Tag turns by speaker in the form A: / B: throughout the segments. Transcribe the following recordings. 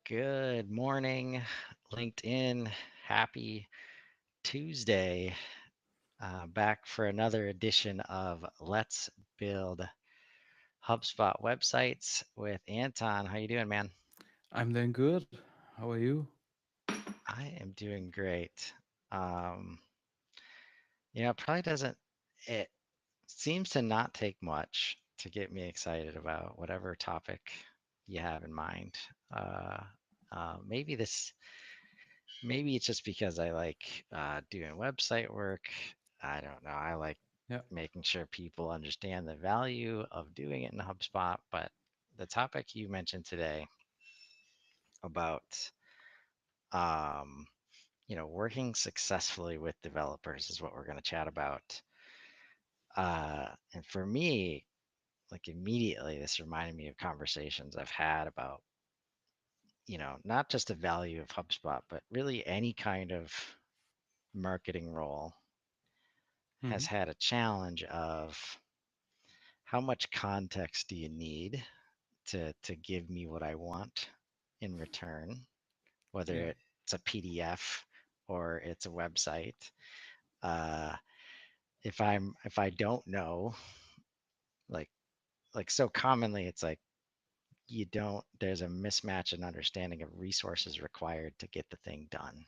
A: Good morning, LinkedIn. Happy Tuesday. Back for another edition of Let's Build HubSpot Websites with Anton. How you doing, man?
B: I'm doing good. How are you?
A: I am doing great. Um, it probably doesn't, it seems to not take much to get me excited about whatever topic you have in mind. Uh, maybe this Maybe it's just because I like doing website work. I don't know. I like
B: Yeah.
A: making sure people understand the value of doing it in HubSpot. But the topic you mentioned today about, um, working successfully with developers is what we're going to chat about. And for me, like immediately, this reminded me of conversations I've had about, not just the value of HubSpot, but really any kind of marketing role has
B: hmm
A: had a challenge of how much context do you need to give me what I want in return, whether
B: Yeah.
A: it's a PDF or it's a website. Uh, if I don't know, like so commonly it's like you don't there's a mismatch in understanding of resources required to get the thing done,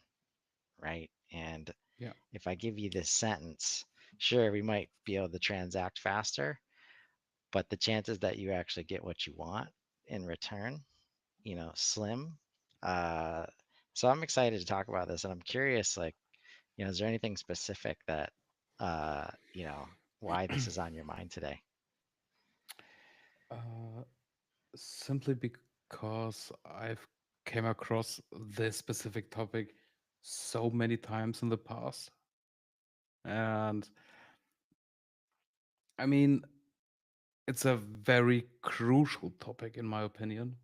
A: right? And
B: Yeah.
A: if I give you this sentence, sure, we might be able to transact faster, but the chances that you actually get what you want in return, slim. Uh, so I'm excited to talk about this, and I'm curious, like, is there anything specific that, uh, you know, why this is on your mind today?
B: Uh, Simply because I've came across this specific topic so many times in the past, and I mean it's a very crucial topic in my opinion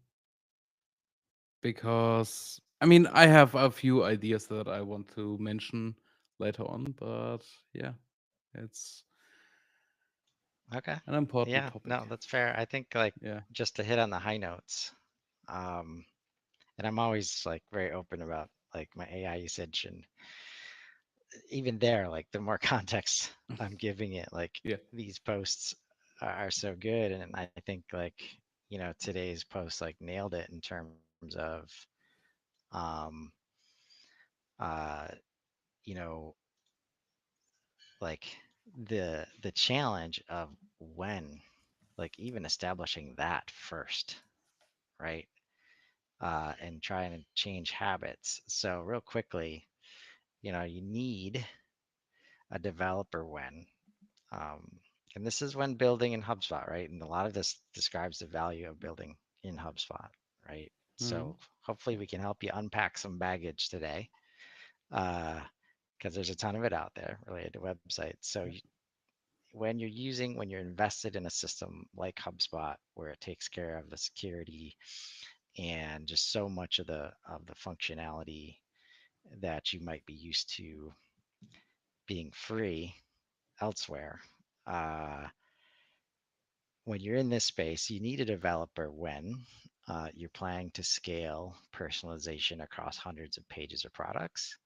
B: because I have a few ideas that I want to mention later on, but yeah, it's
A: Okay.
B: an important
A: Yeah,
B: topic.
A: no, that's fair. I think like
B: Yeah.
A: just to hit on the high notes, um, and I'm always like very open about like my AI usage, and even there, like the more context I'm giving it, like
B: Yeah.
A: these posts are so good. And I think like, today's post like nailed it in terms of, um, uh, you know, like the challenge of when, like even establishing that first, right? And trying to change habits. So real quickly, you need a developer when. Um, and this is when building in HubSpot, right? And a lot of this describes the value of building in HubSpot, right?
B: hmm
A: So hopefully
B: Yeah.
A: we can help you unpack some baggage today, because there's a ton of it out there related to websites. So
B: Yeah.
A: when you're invested in a system like HubSpot, where it takes care of the security and just so much of the functionality that you might be used to being free elsewhere. Uh, when you're in this space, you need a developer when you're planning to scale personalization across hundreds of pages or products.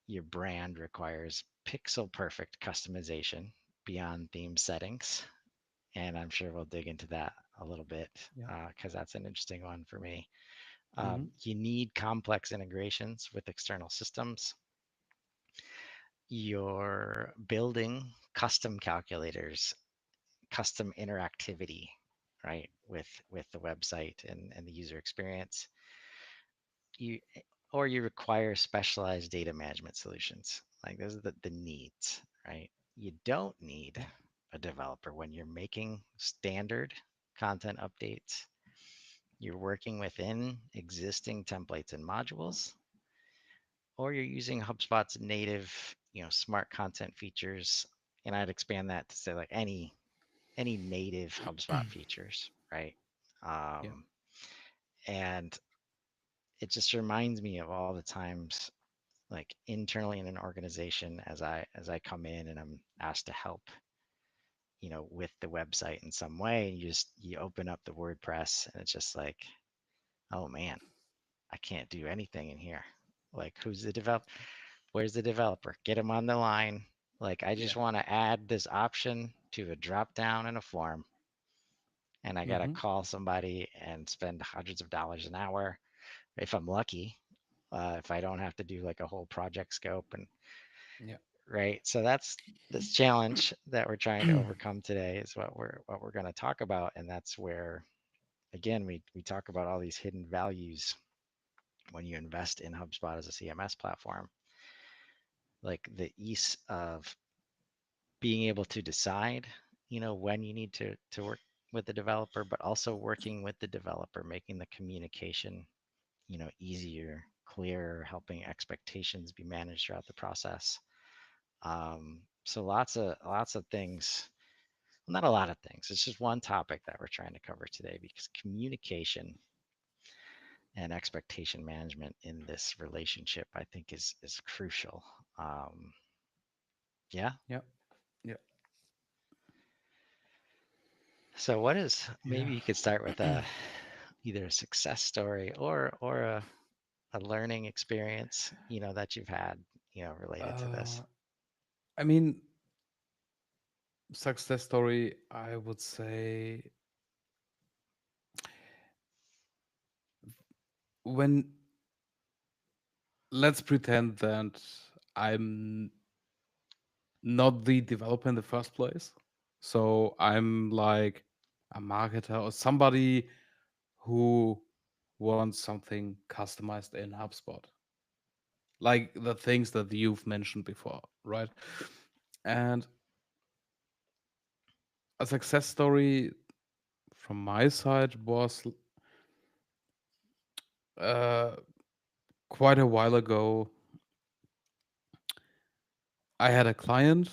A: Your brand requires pixel perfect customization beyond theme settings. And I'm sure we'll dig into that a little bit
B: Yeah.
A: because that's an interesting one for me.
B: hmm
A: You need complex integrations with external systems. You're building custom calculators, custom interactivity, right, with the website and the user experience. You or you require specialized data management solutions. Like those are the needs, right? You don't need
B: Yeah.
A: a developer when you're making standard content updates. You're working within existing templates and modules, or you're using HubSpot's native, smart content features. And I'd expand that to say like any native HubSpot features, right?
B: Yeah.
A: Um, and it just reminds me of all the times like internally in an organization as I come in and I'm asked to help, with the website in some way, and you open up the WordPress and it's just like, oh man, I can't do anything in here. Like, who's the develop? Where's the developer? Get him on the line. Like, I
B: Yeah.
A: just want to add this option to a drop down in a form, and I gotta
B: Mm-hmm.
A: call somebody and spend hundreds of dollars an hour if I'm lucky. If I don't have to do like a whole project scope and
B: Yeah.
A: right. So that's this challenge that we're trying to overcome today is what we're going to talk about, and that's where again we talk about all these hidden values when you invest in HubSpot as a CMS platform, like the ease of being able to decide, when you need to work with the developer, but also working with the developer, making the communication, easier, clearer, helping expectations be managed throughout the process. So lots of things. Well, not a lot of things. It's just one topic that we're trying to cover today because communication and expectation management in this relationship, I think, is crucial. Um, yeah.
B: Yeah. Yeah.
A: So what is maybe
B: Yeah.
A: you could start with either a success story or a learning experience, that you've had, related to this.
B: Uh, I mean, success story, I would say when let's pretend that I'm not the developer in the first place. So I'm like a marketer or somebody who wants something customized in HubSpot, like the things that you've mentioned before, right? And a success story from my side was uh, quite a while ago. I had a client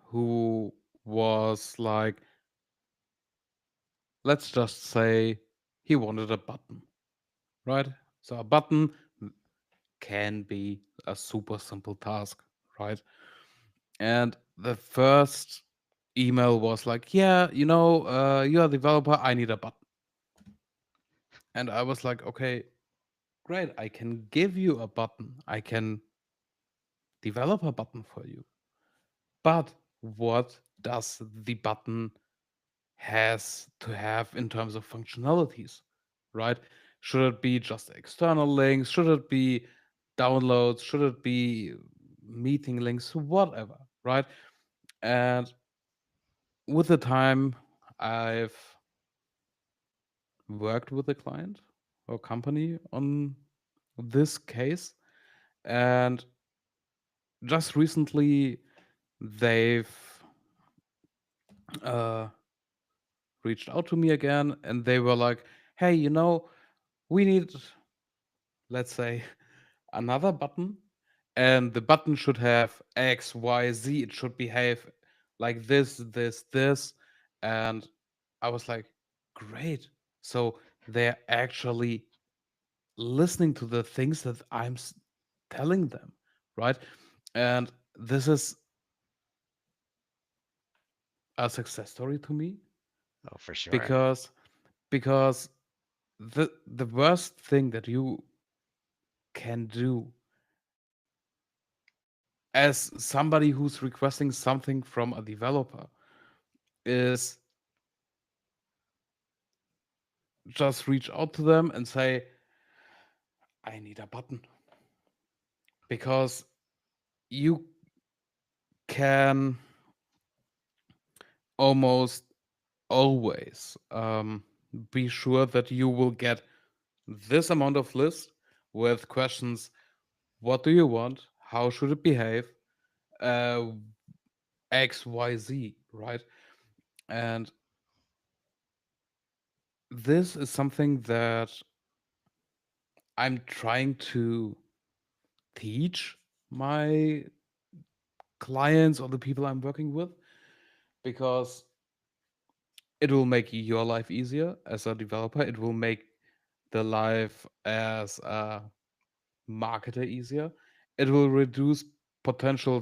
B: who was like, let's just say he wanted a button, right? So a button can be a super simple task, right? And the first email was like, yeah, you're a developer, I need a button. And I was like, okay, great, I can give you a button. I can develop a button for you. But what does the button has to have in terms of functionalities, right? Should it be just external links? Should it be downloads? Should it be meeting links? Whatever, right? And with the time, I've worked with a client or company on this case, and just recently they've uh, reached out to me again, and they were like, "Hey, we need, let's say, another button, and the button should have X, Y, Z. It should behave like this." And I was like, great. So they're actually listening to the things that telling them, right? And this is a success story to me
A: Oh, for sure.
B: because because the worst thing that you can do as somebody who's requesting something from a developer is just reach out to them and say, I need a button. Because you can almost always be sure that you will get this amount of list with questions: what do you want? How should it behave? Uh, X, Y, Z, right? And this is something that I'm trying to teach my clients or the people I'm working with, because it will make your life easier as a developer. It will make the life as a marketer easier. It will reduce potential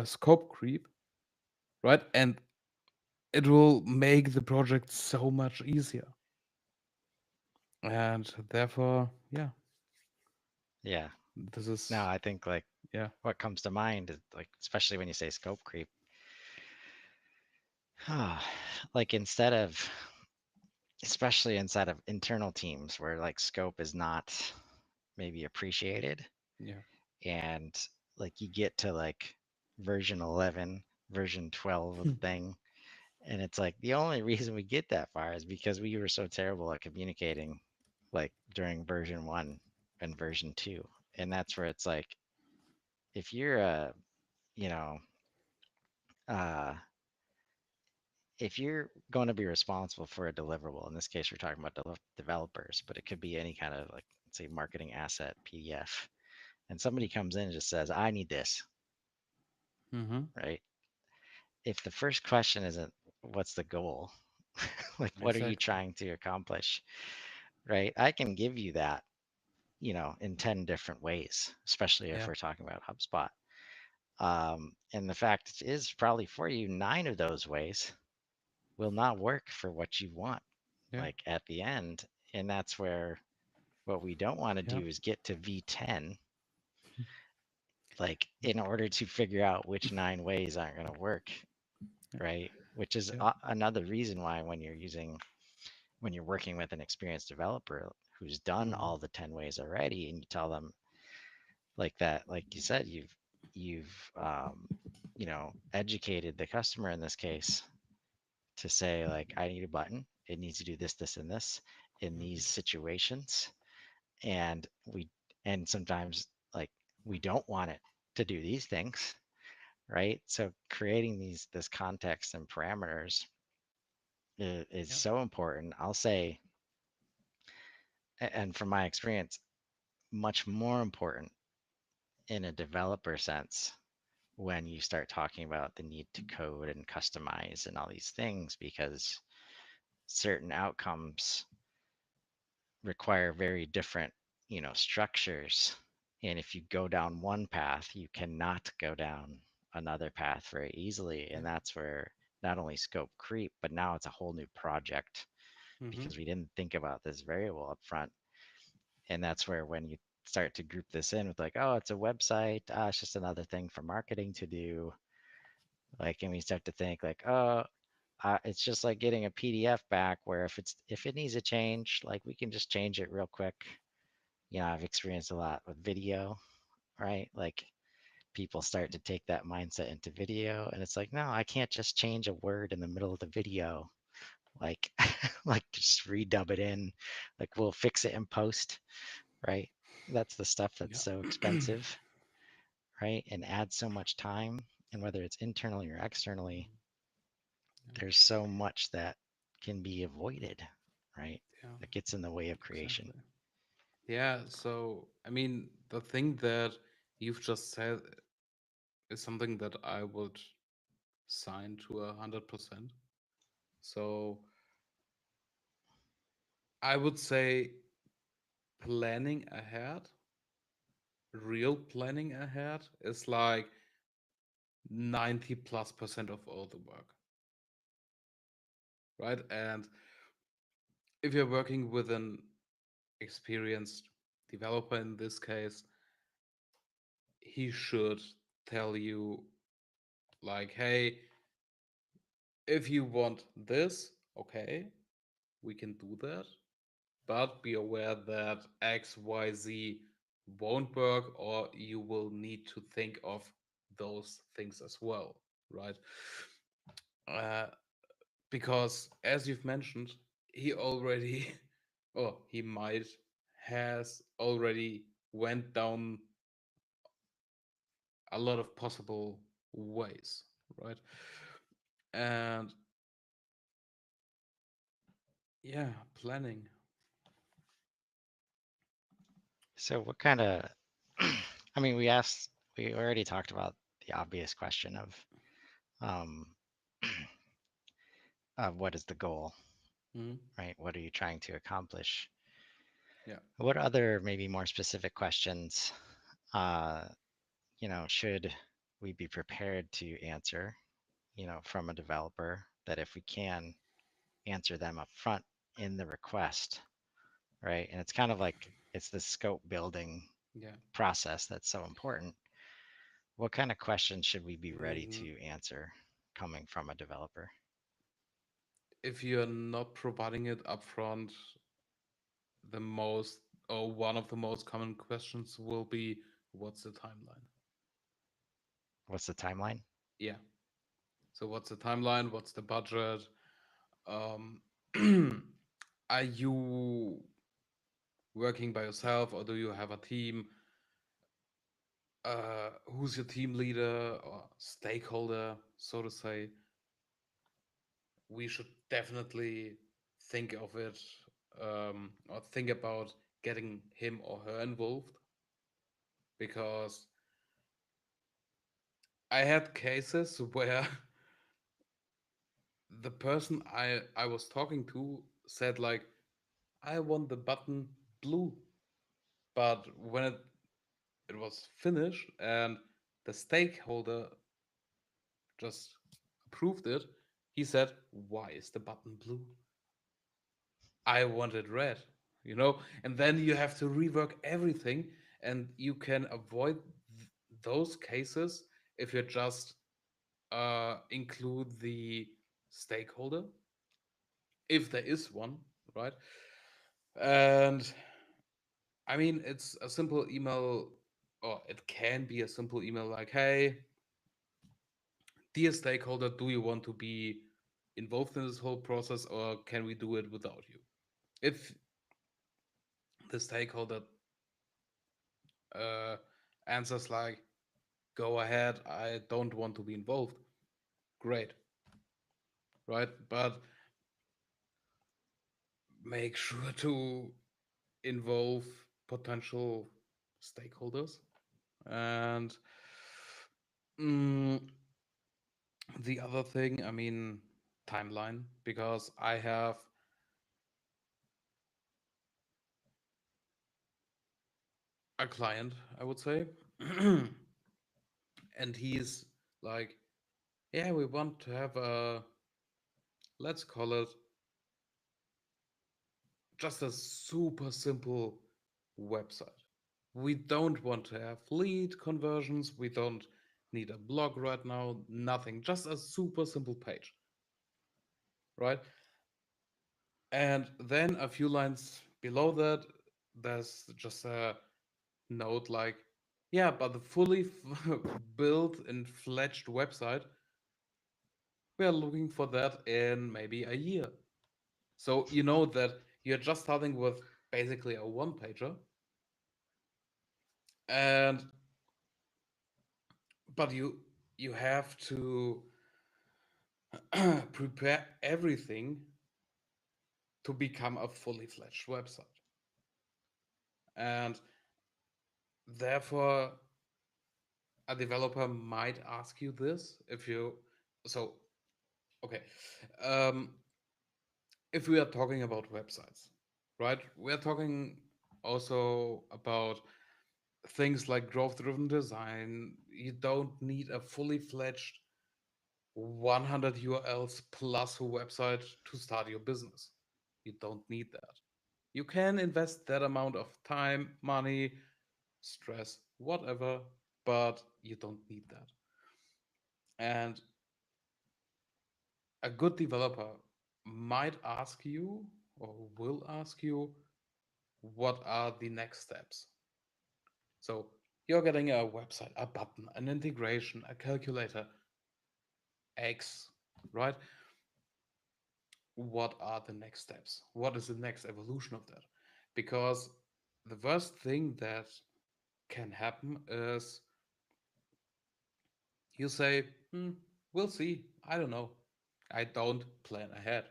B: scope creep, right? And it will make the project so much easier. And therefore, yeah.
A: Yeah.
B: This
A: No,
B: is
A: I think like
B: yeah,
A: what comes to mind is like, especially when you say scope creep, like instead of, especially inside of internal teams where like scope is not maybe appreciated,
B: yeah,
A: and like you get to like version 11, version 12 of the thing, and it's like the only reason we get that far is because we were so terrible at communicating like during version 1 and version 2. And that's where it's like if you're a, you know, uh if you're going to be responsible for a deliverable, in this case we're talking about developers, but it could be any kind of like, let's say, marketing asset PDF, and somebody comes in and just says, I need this,
B: mm-hmm.
A: right? If the first question isn't what's the goal, like what are you
B: Exactly.
A: trying to accomplish, right? I can give you that, in 10 different ways, especially if
B: Yeah,
A: we're talking about HubSpot. And the fact is, probably for you, 9 of those ways will not work for what you want,
B: yeah,
A: like at the end. And that's where what we don't want to
B: yeah,
A: do is get to V10, like in order to figure out which 9 ways aren't going to work,
B: yeah,
A: right? Which is
B: yeah,
A: another reason why when you're working with an experienced developer who's done
B: mm-hmm.
A: all the 10 ways already, and you tell them like that, like you said, you've educated the customer in this case to say like, I need a button, it needs to do this, this, and this in these
B: Mm-hmm.
A: situations, and sometimes like we don't want it to do these things, right? So creating this context and parameters is
B: Yeah,
A: so important. I'll say, and from my experience, much more important in a developer sense when you start talking about the need to code and customize and all these things, because certain outcomes require very different, structures. And if you go down one path, you cannot go down another path very easily.
B: yeah,
A: And that's where not only scope creep, but now it's a whole new project
B: mm-hmm.
A: because we didn't think about this variable up front. And that's where when you start to group this in with like, oh, it's a website, it's just another thing for marketing to do. Like, and we start to think like, oh, it's just like getting a PDF back where if it needs a change, like we can just change it real quick. I've experienced a lot with video, right? Like people start to take that mindset into video, and it's like, no, I can't just change a word in the middle of the video. Like, like just redub it in. Like we'll fix it in post, right? That's the stuff that's
B: Yeah,
A: so expensive, right? And adds so much time. And whether it's internally or externally,
B: yeah,
A: there's so much that can be avoided, right?
B: yeah,
A: That gets in the way of creation.
B: exactly. Yeah, so I mean, the thing that you've just said is something that I would sign to 100%. So I would say planning ahead, real planning ahead is like 90+% of all the work, right? And if you're working with an experienced developer in this case, he should tell you, like, hey, if you want this, okay, we can do that, but be aware that XYZ won't work, or you will need to think of those things as well, right? Uh, because as you've mentioned, he already, or he might has already went down a lot of possible ways, right? And yeah, planning.
A: So what kind of, I mean, we already talked about the obvious question um, of what is the goal,
B: Mhm.
A: right? What are you trying to accomplish?
B: Yeah.
A: What other maybe more specific questions, uh, should we be prepared to answer, from a developer that if we can answer them up front in the request, right? And it's kind of like it's the scope building
B: Yeah.
A: process that's so important, what kind of questions should we be
B: I
A: ready
B: mean,
A: to answer coming from a developer?
B: if you're not providing it upfront, the most or one of the most common questions will be, what's the timeline?
A: What's the timeline?
B: Yeah. So what's the timeline? What's the budget? Um, are you working by yourself or do you have a team? Who's your team leader or stakeholder, so to say? We should definitely think of it, or think about getting him or her involved, because I had cases where the person I was talking to said like, I want the button blue, but when it was finished and the stakeholder just approved it, he said, why is the button blue? I wanted red, and then you have to rework everything, and you can avoid those cases if you just include the stakeholder, if there is one, right? And I mean, it's a simple email, or it can be a simple email like, hey, dear stakeholder, do you want to be involved in this whole process, or can we do it without you? If the stakeholder uh, answers like, go ahead, I don't want to be involved, great, right? But make sure to involve potential stakeholders. And mm, the other thing, I mean, timeline, because I have a client, I would say, and he's like, yeah, we want to have a, let's call it just a super simple website. We don't want to have lead conversions. We don't need a blog right now. Nothing. Just a super simple page, right? And then a few lines below that, there's just a note like, yeah, but the fully built and fledged website, we are looking for that in maybe a year. So you know that you're just starting with basically a one pager, and but you have to prepare everything to become a fully fledged website. And therefore, a developer might ask you this if you, so, okay. Um, if we are talking about websites, right? We're talking also about things like growth driven design. You don't need a fully fledged 100 URLs plus a website to start your business. You don't need that. You can invest that amount of time, money, stress, whatever, but you don't need that. And a good developer might ask you or will ask you, what are the next steps? So you're getting a website, a button, an integration, a calculator, X, right? What are the next steps? What is the next evolution of that? Because the worst thing that can happen is you say, we'll see. I don't know. I don't plan ahead.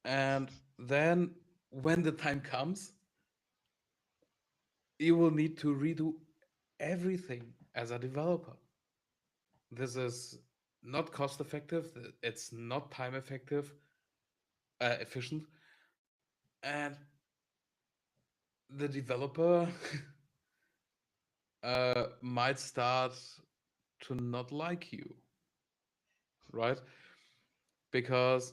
B: And then when the time comes, you will need to redo everything as a developer. This is not cost effective, it's not time effective, efficient. And the developer might start to not like you, right? Because,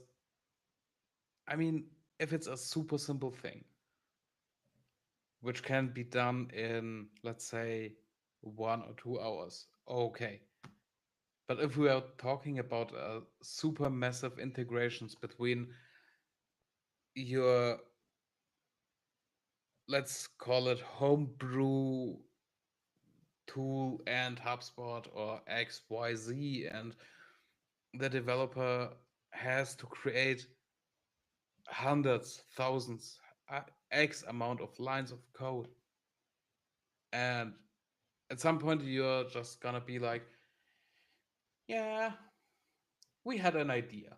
B: I mean, if it's a super simple thing, which can be done in, let's say, 1 or 2 hours. Okay. But if we are talking about super massive integrations between your, let's call it homebrew tool and HubSpot or XYZ, and the developer has to create hundreds, thousands, X amount of lines of code. And at some point, you're just gonna be like, yeah, we had an idea.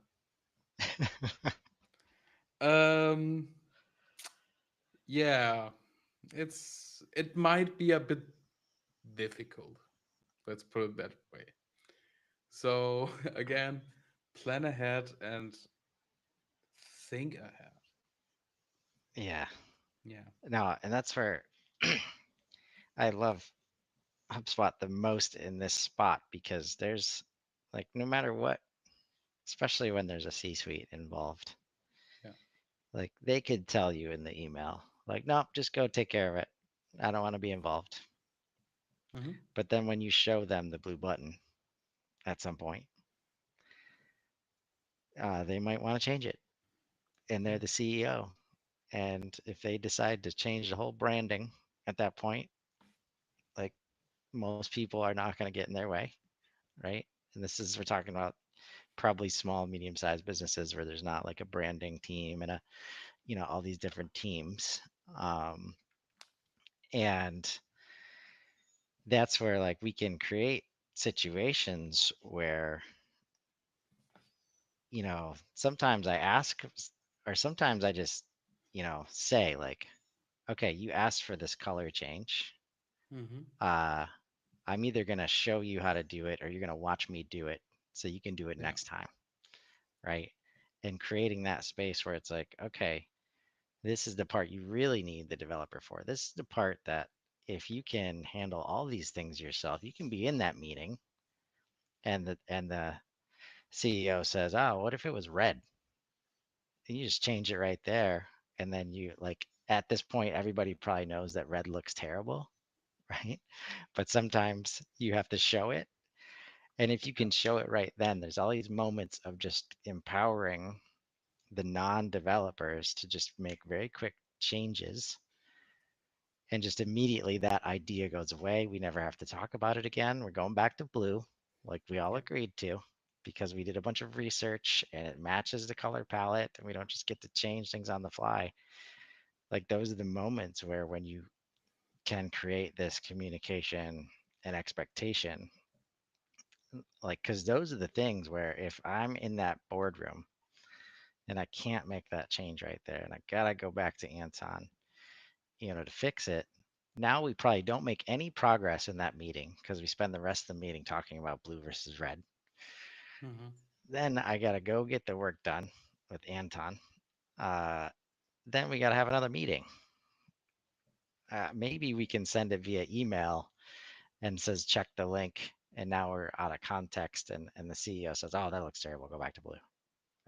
B: Um, yeah, it might be a bit difficult. Let's put it that way. So again, plan ahead and think ahead.
A: Yeah.
B: Yeah.
A: No, and that's where I love HubSpot the most in this spot because there's like no matter what, especially when there's a C-suite involved,
B: Yeah.
A: like they could tell you in the email, like, nope, just go take care of it. I don't want to be involved.
B: Hmm.
A: But then when you show them the blue button at some point, they might want to change it. And
B: Yeah.
A: they're the CEO. And if they decide to change the whole branding at that point, like most people are not going to get in their way, right? And this is, we're talking about probably small, medium sized businesses where there's not like a branding team and all these different teams. Um, and that's where like we can create situations where sometimes I ask, or sometimes I just, say like, okay, you asked for this color change.
B: Hmm.
A: Uh, I'm either going to show you how to do it or you're going to watch me do it so you can do it
B: Yeah.
A: next time. Right. And creating that space where it's like, okay, this is the part you really need the developer for. This is the part that if you can handle all these things yourself, you can be in that meeting and the CEO says, "Oh, what if it was red?" And you just change it right there. And then you like at this point, everybody probably knows that red looks terrible, right? But sometimes you have to show it. And if you
B: Yeah.
A: can show it right then, there's all these moments of just empowering the non-developers to just make very quick changes. And just immediately that idea goes away. We never have to talk about it again. We're going back to blue, like we all
B: Yeah.
A: agreed to, because we did a bunch of research and it matches the color palette, and we don't just get to change things on the fly. Like those are the moments where when you can create this communication and expectation, like, because those are the things where if I'm in that boardroom and I can't make that change right there, and I gotta go back to Anton, to fix it. Now we probably don't make any progress in that meeting because we spend the rest of the meeting talking about blue versus red.
B: Hmm.
A: Then I gotta go get the work done with Anton. Uh, then we gotta have another meeting. Maybe we can send it via email and says check the link, and now we're out of context, and the CEO says, "Oh, that looks terrible. Go back to blue."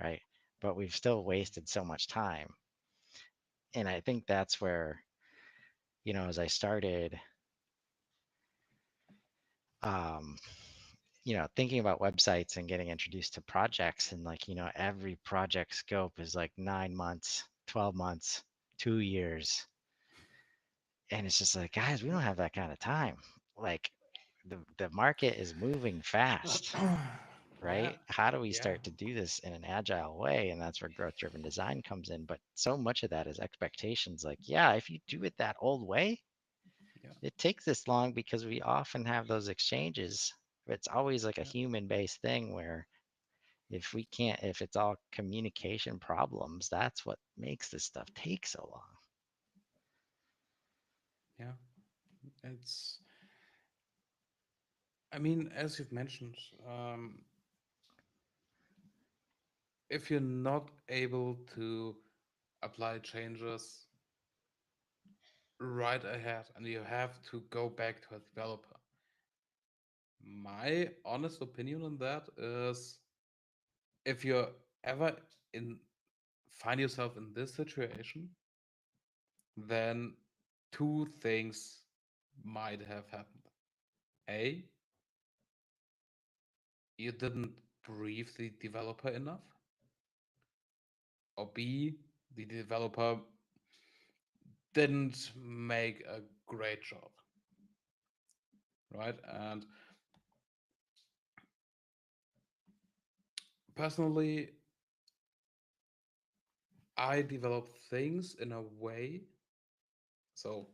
A: Right? But we've still wasted so much time, and I think that's where as I started um, thinking about websites and getting introduced to projects, and like, every project scope is like 9 months, 12 months, 2 years. And it's just like, guys, we don't have that kind of time. Like the market is moving fast,
B: Yeah.
A: right? How do we
B: Yeah.
A: start to do this in an agile way? And that's where growth driven design comes in. But so much of that is expectations. Like, yeah, if you do it that old way,
B: Yeah.
A: it takes this long because we often have those exchanges. It's always like a
B: Yeah.
A: human based thing where if it's all communication problems, that's what makes this stuff take so long.
B: Yeah. It's, I mean, as you've mentioned, if you're not able to apply changes right ahead and you have to go back to a developer, my honest opinion on that is if you're ever in find yourself in this situation, then two things might have happened. A, you didn't brief the developer enough, or B, the developer didn't make a great job, right? And personally, I develop things in a way, so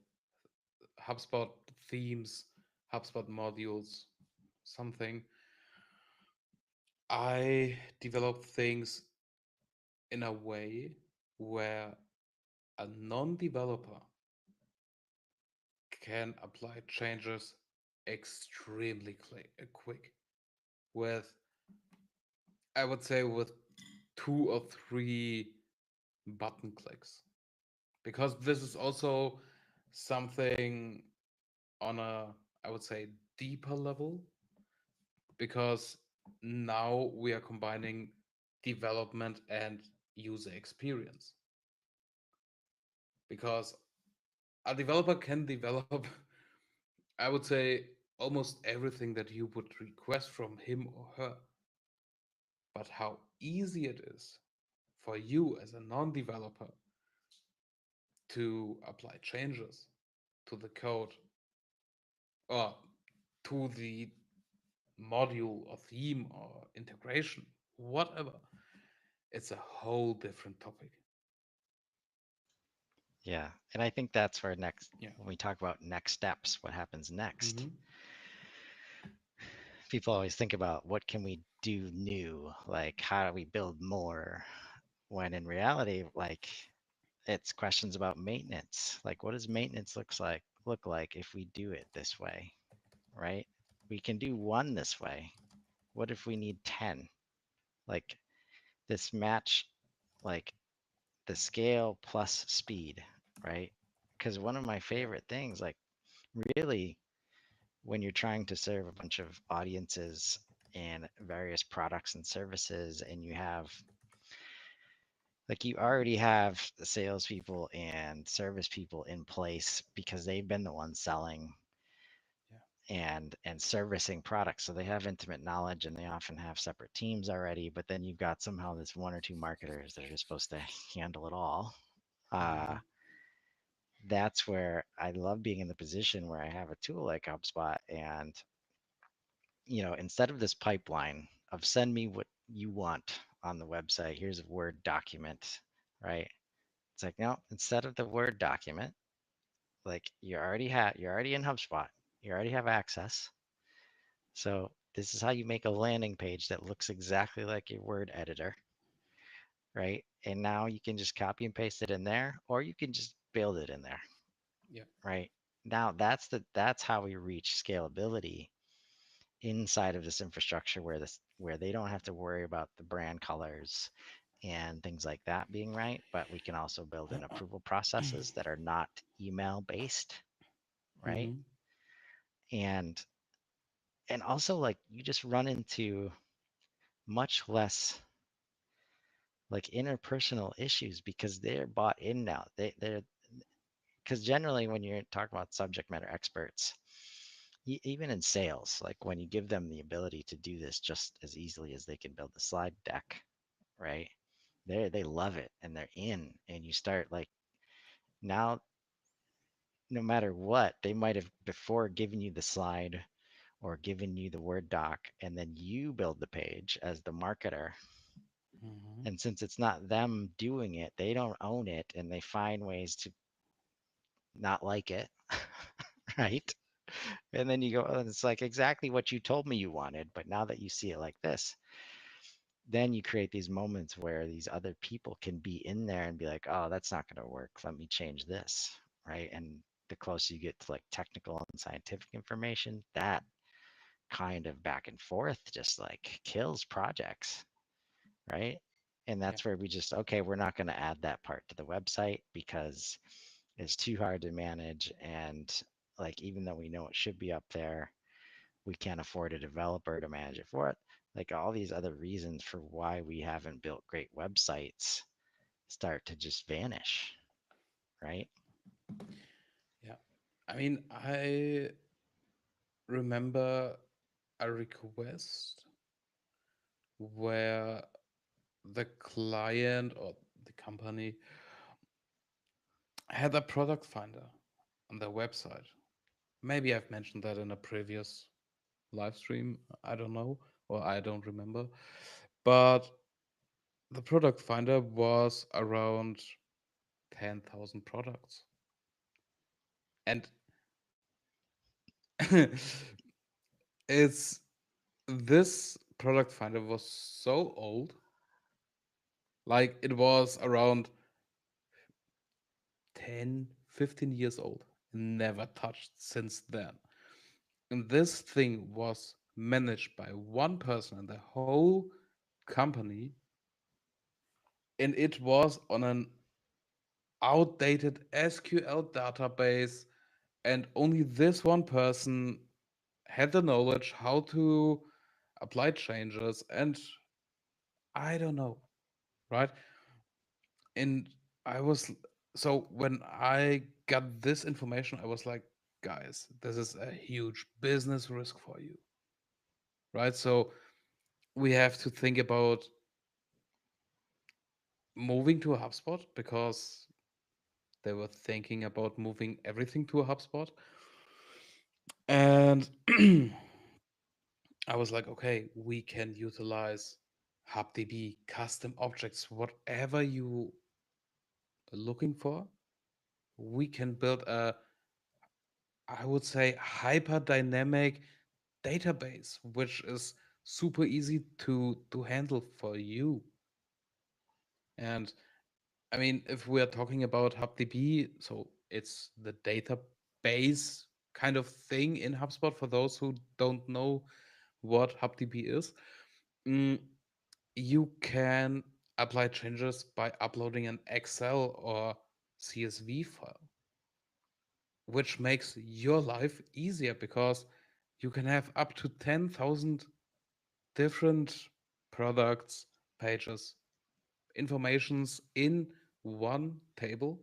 B: HubSpot themes, HubSpot modules, something. I develop things in a way where a non developer can apply changes extremely quick with, I would say, with 2 or 3 button clicks. Because this is also something on a, I would say, deeper level, because now we are combining development and user experience. Because a developer can develop, I would say, almost everything that you would request from him or her. But how easy it is for you as a non developer to apply changes to the code or to the module or theme or integration, whatever, it's a whole different topic.
A: Yeah. And I think that's where next,
B: Yeah.
A: when we talk about next steps, what happens next,
B: Mm-hmm.
A: people always think about what can we do new? Like, how do we build more? When in reality, like, it's questions about maintenance. Like, what does maintenance look like if we do it this way, right? We can do one this way. What if we need 10? Like, this match, like the scale plus speed, right? Because one of my
B: Yeah.
A: favorite things, like, really, when you're trying to serve a bunch of audiences and various products and services, and you have, like, you already have the salespeople and service people in place because they've been the ones selling
B: Yeah.
A: and servicing products, so they have intimate knowledge and they often have separate teams already. But then you've got somehow this one or two marketers that are just supposed to handle it all. uh,
B: Mm-hmm.
A: that's where I love being in the position where I have a tool like HubSpot. And, instead of this pipeline of send me what you want on the website, here's a Word document, right? It's like, no, instead of the Word document, like, you're already in HubSpot, you already have access. So this is how you make a landing page that looks exactly like your Word editor, right? And now you can just copy and paste it in there, or you can just build it in there,
B: Yeah.
A: right? Now that's how we reach scalability inside of this infrastructure, where they don't have to worry about the brand colors and things like that being right, but we can also build in approval processes that are not email based, right?
B: Mm-hmm.
A: And also, like, you just run into much less like interpersonal issues because they're bought in now. They're Because generally when you're talking about subject matter experts, even in sales, like, when you give them the ability to do this just as easily as they can build a slide deck, right? They love it and they're in. And you start, like, now, no matter what, they might have before given you the slide or given you the Word doc, and then you build the page as the marketer.
B: Mm-hmm.
A: And since it's not them doing it, they don't own it, and they find ways to not like it, right? And then you go, oh, it's like exactly what you told me you wanted, but now that you see it like this, then you create these moments where these other people can be in there and be like, oh, that's not going to work. Let me change this, right? And the closer you get to, like, technical and scientific information, that kind of back and forth just, like, kills projects, right? And
B: Yeah.
A: that's where we just, okay, we're not going to add that part to the website because it's too hard to manage. And, like, even though we know it should be up there, we can't afford a developer to manage it for it. Like, all these other reasons for why we haven't built great websites start to just vanish, right?
B: I mean, I remember a request where the client or the company had a product finder on their website. Maybe I've mentioned that in a previous live stream. I don't know, or I don't remember. But the product finder was around 10,000 products. And it's this product finder was so old, like it was around 10, 15 years old, never touched since then. And this thing was managed by one person in the whole company, and it was on an outdated SQL database, and only this one person had the knowledge how to apply changes, and I don't know, right? And I was so when I got this information, I was like, guys, this is a huge business risk for you, right? So we have to think about moving to a HubSpot because they were thinking about moving everything to a HubSpot. And I was like, okay, we can utilize HubDB, custom objects, whatever you are looking for. We can build a, I would say, hyper dynamic database, which is super easy to handle for you. And I mean, if we are talking about HubDB, so it's the database kind of thing in HubSpot for those who don't know what HubDB is. Mm, you can apply changes by uploading an Excel or CSV file, which makes your life easier because you can have up to 10,000 different products, pages, informations in one table,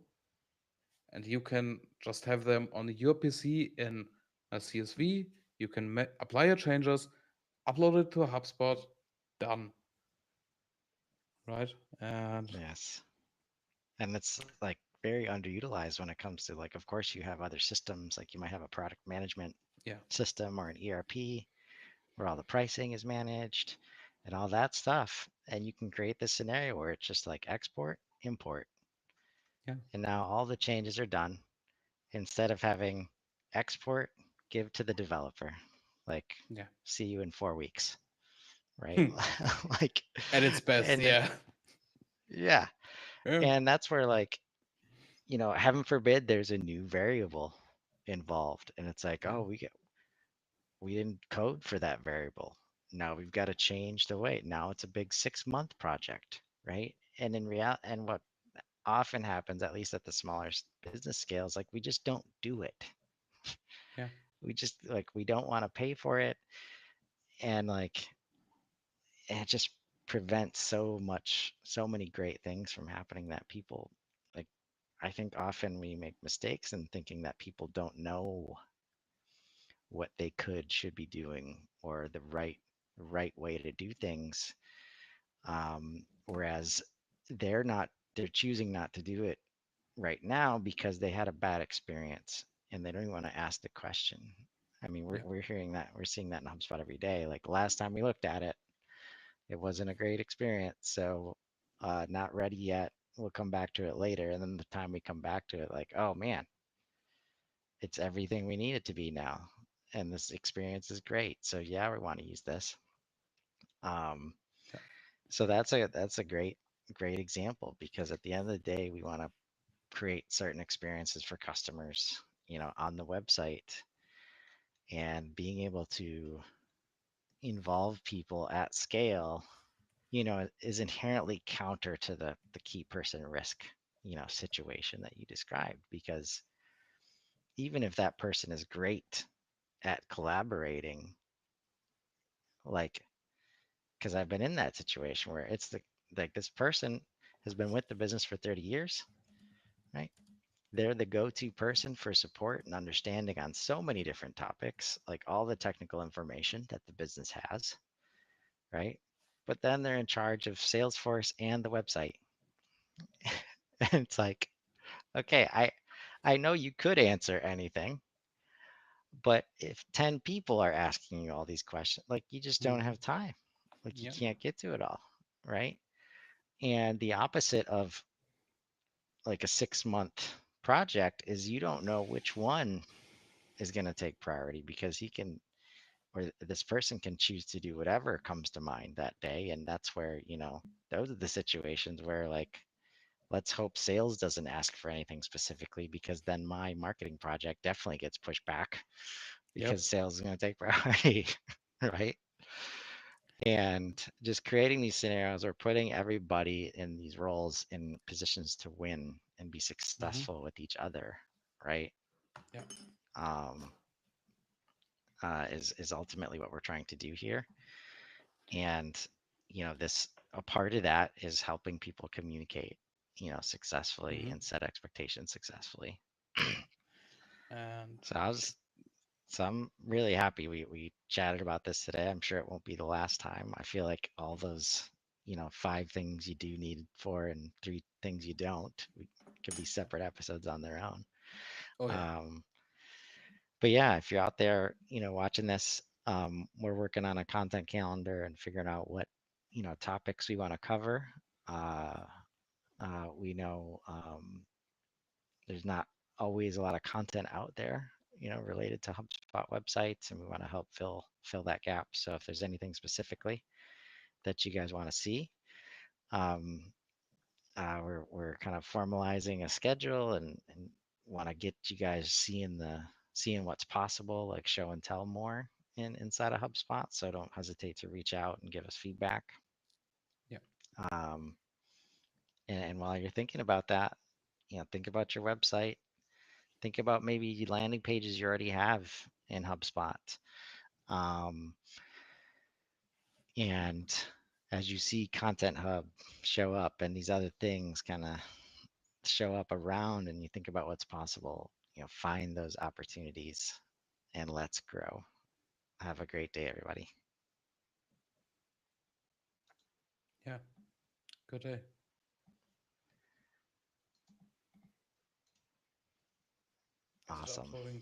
B: and you can just have them on your PC in a CSV. You can apply your changes, upload it to a HubSpot, done, right? And
A: Yes. And it's like very underutilized when it comes to like, of course, you have other systems, like you might have a product management
B: yeah,
A: system or an ERP where all the pricing is managed and all that stuff. And you can create this scenario where it's just like export, import,
B: yeah,
A: and now all the changes are done instead of having export, give to the developer, like
B: yeah.
A: see you in 4 weeks, right?
B: Hmm.
A: Like,
B: At its best,
A: and
B: yeah.
A: yeah,
B: Yeah,
A: and that's where like, heaven forbid there's a new variable involved, and it's like,
B: yeah,
A: oh, we didn't code for that variable. Now we've got to change the way. Now it's a big 6 month project, right? And in real, and what often happens, at least at the smaller business scales, like we just don't do it.
B: yeah,
A: We just like we don't want to pay for it, and like it just prevents so many great things from happening that people like. I think often we make mistakes in thinking that people don't know what they should be doing or the right way to do things, whereas they're choosing not to do it right now because they had a bad experience and they don't even want to ask the question. I mean, we're,
B: yeah,
A: we're hearing that, we're seeing that in HubSpot every day. Like last time we looked at it, it wasn't a great experience, so not ready yet, we'll come back to it later. And then the time we come back to it, like, oh man, it's everything we need it to be now, and this experience is great, so yeah, we want to use this. um,
B: yeah,
A: so that's a great example, because at the end of the day we want to create certain experiences for customers, on the website, and being able to involve people at scale, is inherently counter to the key person risk, situation that you described, because even if that person is great at collaborating, like, because I've been in that situation where it's like this person has been with the business for 30 years, right? They're the go-to person for support and understanding on so many different topics, like all the technical information that the business has, right? But then they're in charge of Salesforce and the website. And it's like, okay, I know you could answer anything, but if 10 people are asking you all these questions, like you just don't
B: Mhm.
A: have time. Like you
B: Yeah.
A: can't get to it all, right? And the opposite of like a 6 month project is you don't know which one is going to take priority because he can, or this person can choose to do whatever comes to mind that day. And that's where, those are the situations where, like, let's hope sales doesn't ask for anything specifically because then my marketing project definitely gets pushed back
B: Yep.
A: because sales is going to take priority, right? And just creating these scenarios or putting everybody in these roles in positions to win and be
B: Hmm.
A: successful with each other, right?
B: Yeah.
A: Um, is ultimately what we're trying to do here. And this, a part of that is helping people communicate, successfully
B: Hmm.
A: and set expectations successfully.
B: And
A: So I'm really happy we chatted about this today. I'm sure it won't be the last time. I feel like all those, 5 things you do need for and 3 things you don't, we could be separate episodes on their own.
B: oh yeah.
A: Um, but yeah, if you're out there, watching this, we're working on a content calendar and figuring out what, topics we want to cover. Uh, we know there's not always a lot of content out there, related to HubSpot websites, and we want to help fill that gap. So if there's anything specifically that you guys want to see, um, we're kind of formalizing a schedule and want to get you guys seeing what's possible, like show and tell more inside of HubSpot. So don't hesitate to reach out and give us feedback.
B: Yeah.
A: Um, and while you're thinking about that, think about your website. Think about maybe landing pages you already have in HubSpot. Um, and as you see Content Hub show up and these other things kind of show up around and you think about what's possible, find those opportunities and let's grow. Have a great day, everybody.
B: Yeah. Good day. Is it
A: Awesome.
B: uploading?